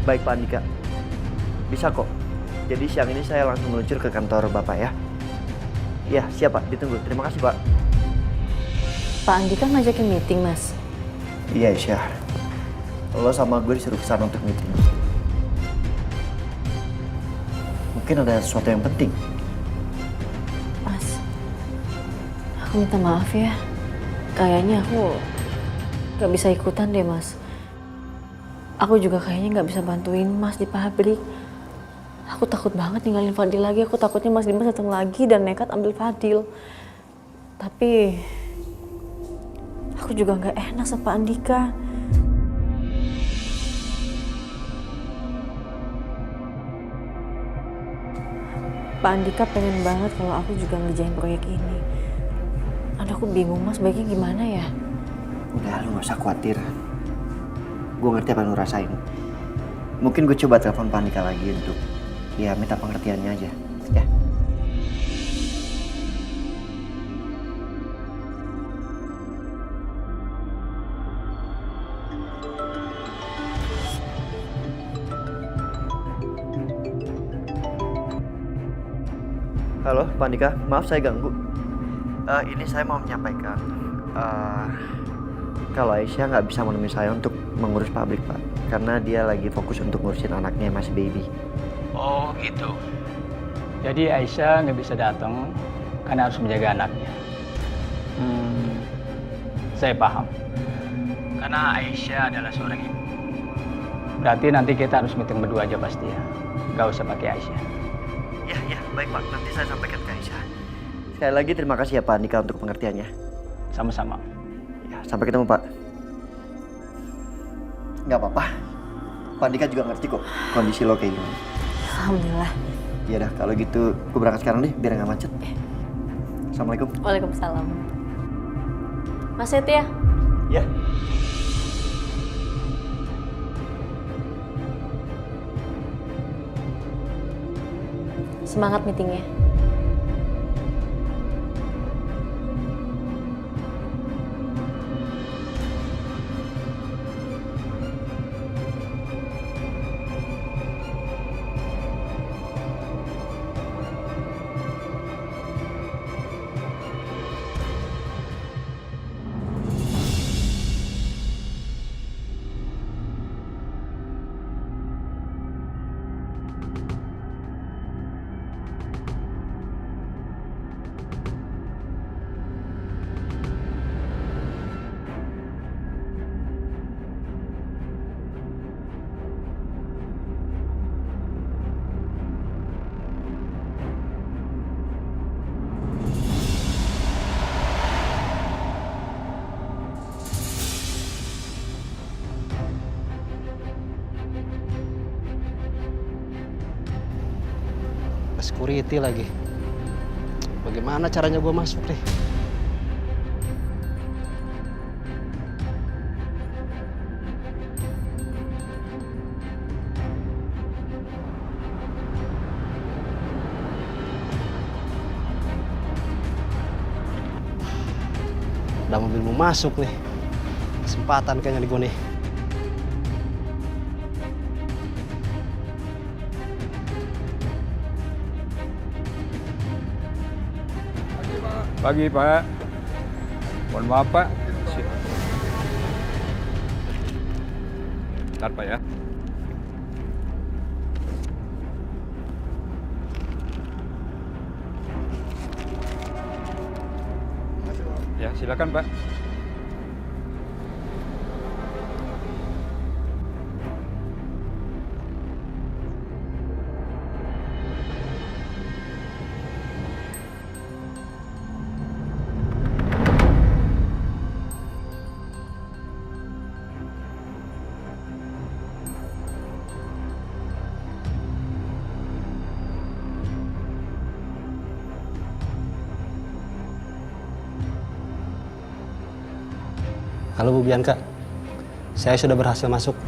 Baik Pak Andika, bisa kok. Jadi siang ini saya langsung meluncur ke kantor Bapak ya. Iya, siap Pak, ditunggu. Terima kasih Pak. Pak Andika ngajakin meeting, Mas. Iya Aisyah, lo sama gue disuruh kesana untuk meeting. Mungkin ada sesuatu yang penting. Mas, aku minta maaf ya. Kayaknya aku gak bisa ikutan deh, Mas. Aku juga kayaknya gak bisa bantuin Mas di pabrik. Aku takut banget ninggalin Fadil lagi. Aku takutnya Mas Dimas datang lagi dan nekat ambil Fadil. Tapi aku juga gak enak sama Pak Andika. Pak Andika pengen banget kalau aku juga ngerjain proyek ini. Aduh, aku bingung Mas, baiknya gimana ya? Udah, lu gak usah khawatir. Gue ngerti apa yang lu rasain. Mungkin gue coba telepon Pak Andika lagi untuk ya minta pengertiannya aja. Ya. Halo, Pak Andika. Maaf saya ganggu. Ini saya mau menyampaikan kalau Aisyah nggak bisa menemui saya untuk mengurus pabrik, Pak. Karena dia lagi fokus untuk ngurusin anaknya yang masih baby. Oh gitu. Jadi Aisyah nggak bisa datang karena harus menjaga anaknya. Saya paham. Karena Aisyah adalah seorang ibu. Berarti nanti kita harus meeting berdua aja pasti ya. Gak usah pakai Aisyah. Ya, baik Pak. Nanti saya sampaikan ke Aisyah. Sekali lagi terima kasih ya Pak Andika untuk pengertiannya. Sama-sama. Ya, sampai ketemu Pak. Nggak apa-apa. Pak Andika juga ngerti kok kondisi lo kayak gimana. Alhamdulillah. Ya dah, kalau gitu gue berangkat sekarang deh biar nggak macet. Assalamualaikum. Waalaikumsalam. Mas Setia. Ya. Semangat meetingnya. Security lagi. Bagaimana caranya gue masuk nih? Ada mobil mau masuk nih. Kesempatan kayaknya nih gue nih. Pagi Pak, mohon maaf Pak. Bentar Pak ya. Ya silakan Pak. Halo Bu Bianca, saya sudah berhasil masuk.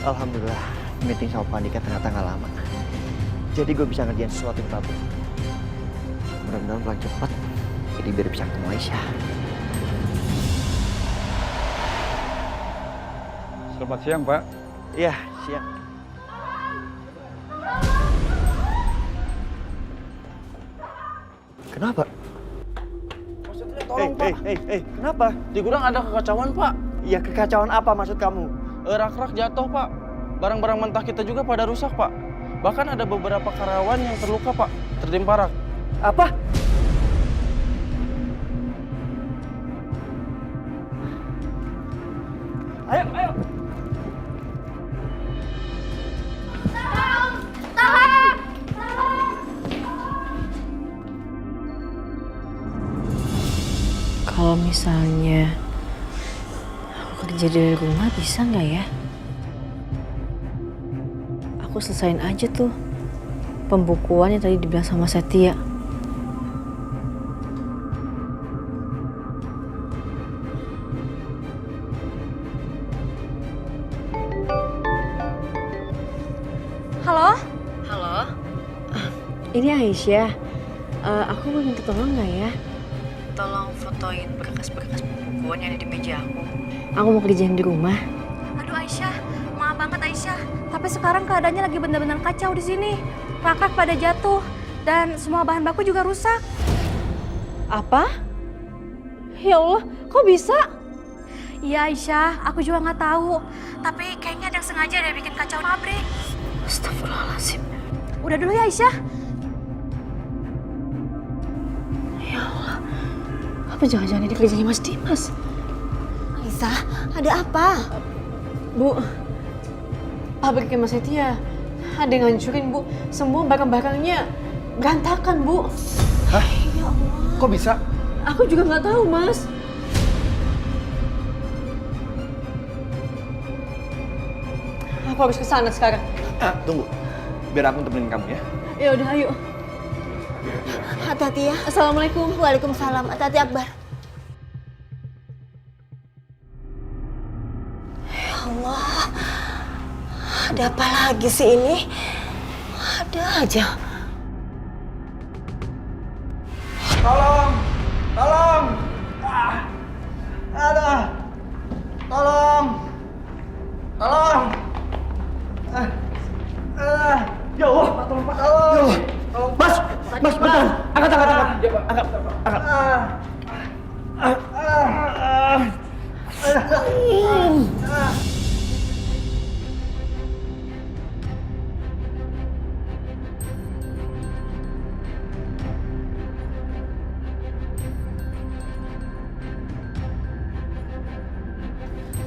Alhamdulillah, meeting sama Pak Andika ternyata nggak lama. Jadi gue bisa ngerjain sesuatu di pabrik. Mudah-mudahan pulang cepat, jadi biar bisa ketemu Aisyah. Selamat siang, Pak. Iya, siap. Kenapa? Maksudnya tolong Pak, Kenapa? di gudang ada kekacauan Pak. Ya kekacauan apa maksud kamu? Rak-rak jatuh Pak. Barang-barang mentah kita juga pada rusak Pak. Bahkan ada beberapa karyawan yang terluka Pak, tertimpa rak. Apa? Ayo, ayo. Kalau misalnya aku kerja dari rumah bisa nggak ya? Aku selesain aja tuh pembukuan yang tadi dibilang sama Setia. Halo? Halo? Ini Aisyah. Aku mau minta tolong nggak ya? Tolong fotoin berkas-berkas pembukuan yang ada di meja aku. Aku mau kerjain di rumah. Aduh Aisyah, maaf banget Aisyah. Tapi sekarang keadaannya lagi benar-benar kacau di sini. Rak-rak pada jatuh dan semua bahan baku juga rusak. Apa? Ya Allah, kok bisa? Iya Aisyah, aku juga nggak tahu. Tapi kayaknya ada yang sengaja deh bikin kacau pabrik. Astagfirullahaladzim. Udah dulu ya Aisyah. Ya Allah, apa jangan-jangan ini kerjanya Mas Dimas? Aisyah, ada apa? Bu, pabriknya Mas Setia ada yang ngancurin, Bu. Semua barang-barangnya berantakan, Bu. Hah? Kok bisa? Aku juga nggak tahu, Mas. Aku harus ke sana sekarang. Tunggu. Biar aku temenin kamu ya. Ya udah, ayo. Hati-hati ya. Assalamualaikum. Waalaikumsalam. Hati-hati Akbar. Ya Allah. Ada apa lagi sih ini? Ada aja. Tolong! Tolong! Ada! Tolong! Tolong! Ya Allah! Tolong Pak! Tolong! Mas! Mas, bentar! Angkat, angkat, angkat! Angkat, angkat!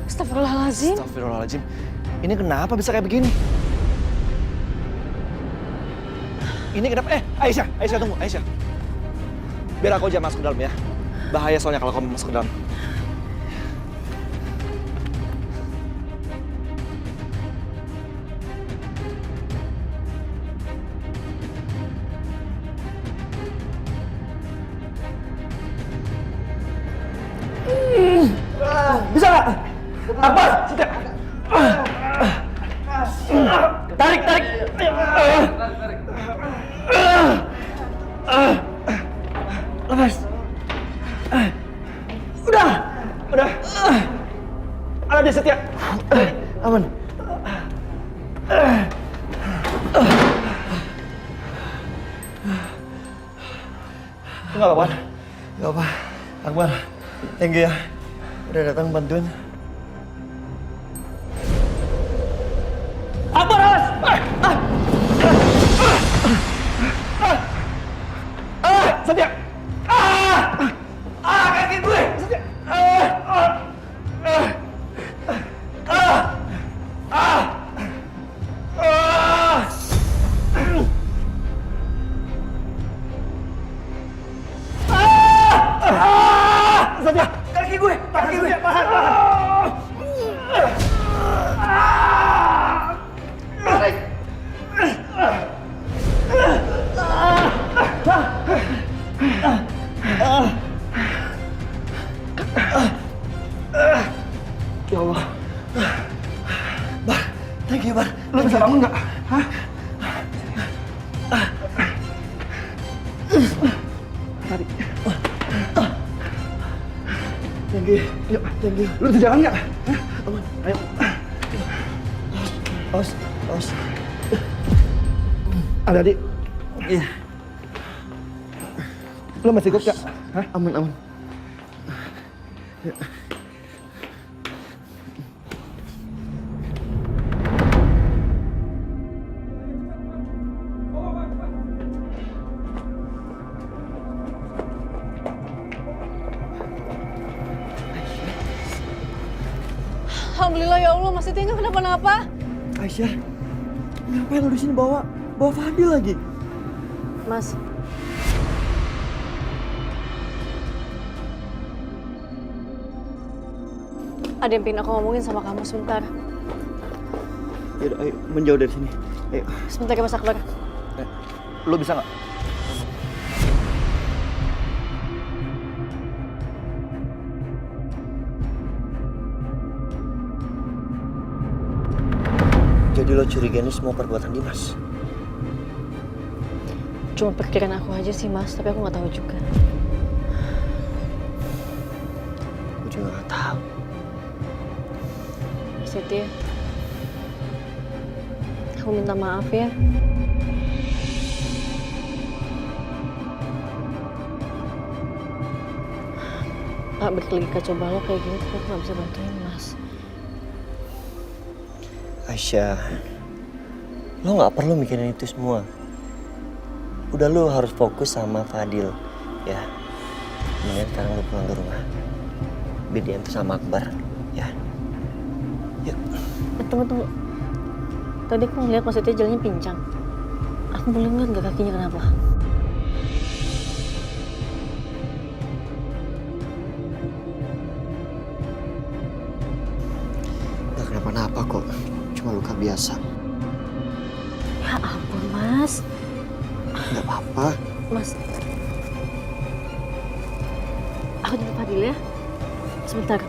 Astagfirullahaladzim. Astagfirullahaladzim. Ini kenapa bisa kayak begini? Ini kenapa? Aisyah, Aisyah tunggu, Aisyah. Biar aku aja masuk ke dalam ya. Bahaya soalnya kalau kamu masuk ke dalam. Bisa nggak? Apa? Sudah. Tarik, tarik. Lepas. Udah. Ada Setia. Aman. Enggak apa-apa. Enggak apa. Akbar, thank you ya. Udah datang bantuin. Akbar, awas! Setia! Kaki gue! Setia! Setia! Kaki gue! Tahan! Tarik! Ya Allah. Bar. Lu bisa bangun nggak? Hah? Tadi. Tinggi. Yuk, tinggi. Lu bisa jalan nggak? Hah? Aman. Ayo. Awas, awas. Ada adik. Iya. Lu masih kuat nggak? Hah? Aman, aman. Alhamdulillah ya Allah, Mas Titi nggak kenapa-napa. Aisyah, ngapain lu di sini bawa Fadil lagi? Mas, ada yang pengen aku ngomongin sama kamu sebentar. Yaudah, ayo menjauh dari sini. Ayo. Sebentar ya Mas Akbar. Lu bisa nggak? Jadi lo curiga ini semua perbuatan Dimas? Cuma pikiran aku aja sih Mas, tapi aku nggak tahu juga. Gue juga nggak tahu. Mas Titi, aku minta maaf ya. Pak, balik lagi kacau balau kayak gini, tapi aku nggak bisa bantuin Mas. Aisyah, lo nggak perlu mikirin itu semua. Udah lo harus fokus sama Fadil, ya. Mendingan sekarang lo pulang ke rumah. Bidian tuh sama Akbar, ya. Yuk. Tunggu. Tadi aku ngeliat Mas Titi jalannya pincang. Aku boleh ngeliat nggak kakinya kenapa? Gak kenapa-napa kok. Cuma luka biasa. Ya ampun Mas. Gak apa-apa. Mas, aku jemput Fadil ya. Sebentar.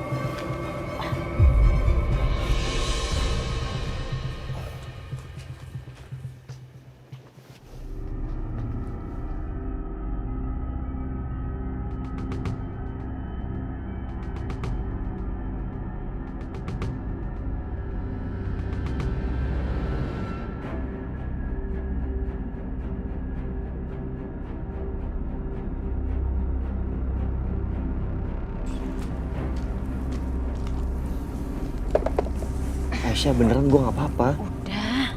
Aisyah, beneran gue gak apa-apa. Udah.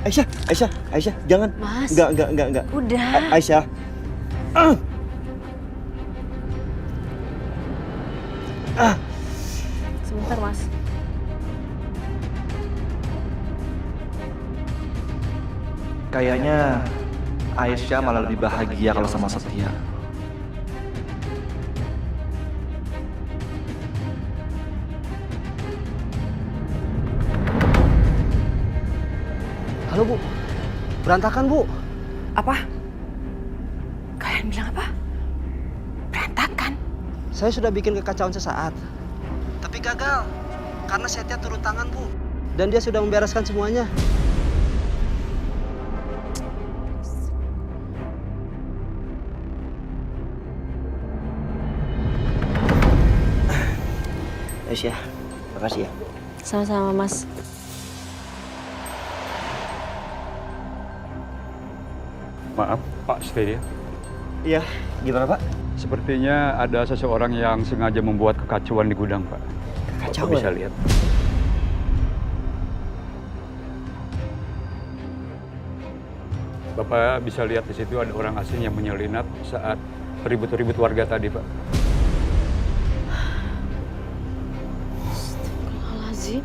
Aisyah, jangan. Mas. Enggak. Udah. Aisyah. Sebentar Mas. Kayaknya Aisyah malah lebih bahagia kalau sama Setia. Halo Bu, berantakan Bu. Apa? Kalian bilang apa? Berantakan? Saya sudah bikin kekacauan sesaat. Tapi gagal, karena Setia turun tangan Bu. Dan dia sudah membereskan semuanya. Aisyah, makasih ya. Sama-sama Mas. Maaf, Pak Setia. Iya, gimana Pak? Sepertinya ada seseorang yang sengaja membuat kekacauan di gudang, Pak. Kekacauan? Bapak bisa lihat. Bapak bisa lihat di situ ada orang asing yang menyelinap saat ribut-ribut warga tadi, Pak. Astagfirullahaladzim.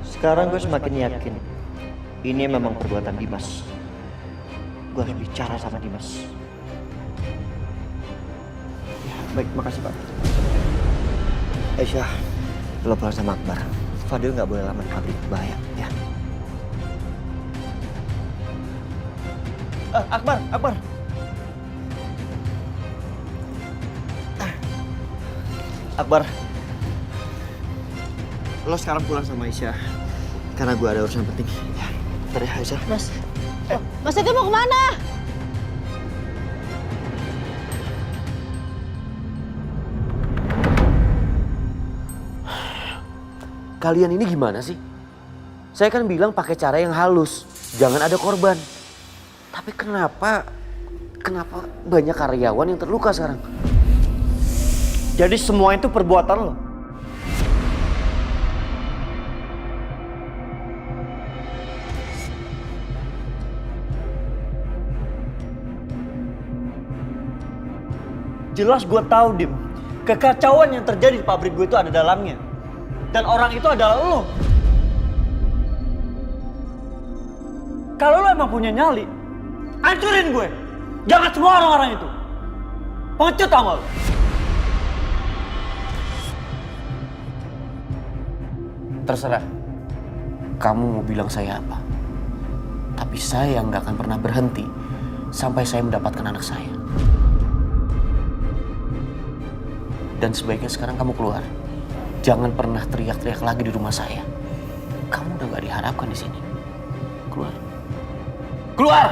Sekarang gue semakin yakin ini memang perbuatan Dimas. Gue harus bicara sama Dimas. Ya, baik, makasih Pak. Aisyah, lo pulang sama Akbar. Fadil nggak boleh lama di pabrik, bahaya ya. Akbar. Akbar, lo sekarang pulang sama Aisyah karena gue ada urusan penting. Ya, bentar ya Aisyah. Mas itu mau kemana? Kalian ini gimana sih? Saya kan bilang pakai cara yang halus, jangan ada korban. Tapi kenapa banyak karyawan yang terluka sekarang? Jadi semua itu perbuatan lo? Jelas gue tahu, Dim. Kekacauan yang terjadi di pabrik gue itu ada dalamnya. Dan orang itu adalah lo. Kalau lo emang punya nyali, hancurin gue. Jangan semua orang-orang itu. Pengecut tau gak lo? Terserah. Kamu mau bilang saya apa? Tapi saya nggak akan pernah berhenti sampai saya mendapatkan anak saya. Dan sebaiknya sekarang kamu keluar. Jangan pernah teriak-teriak lagi di rumah saya. Kamu udah nggak diharapkan di sini. Keluar. Keluar!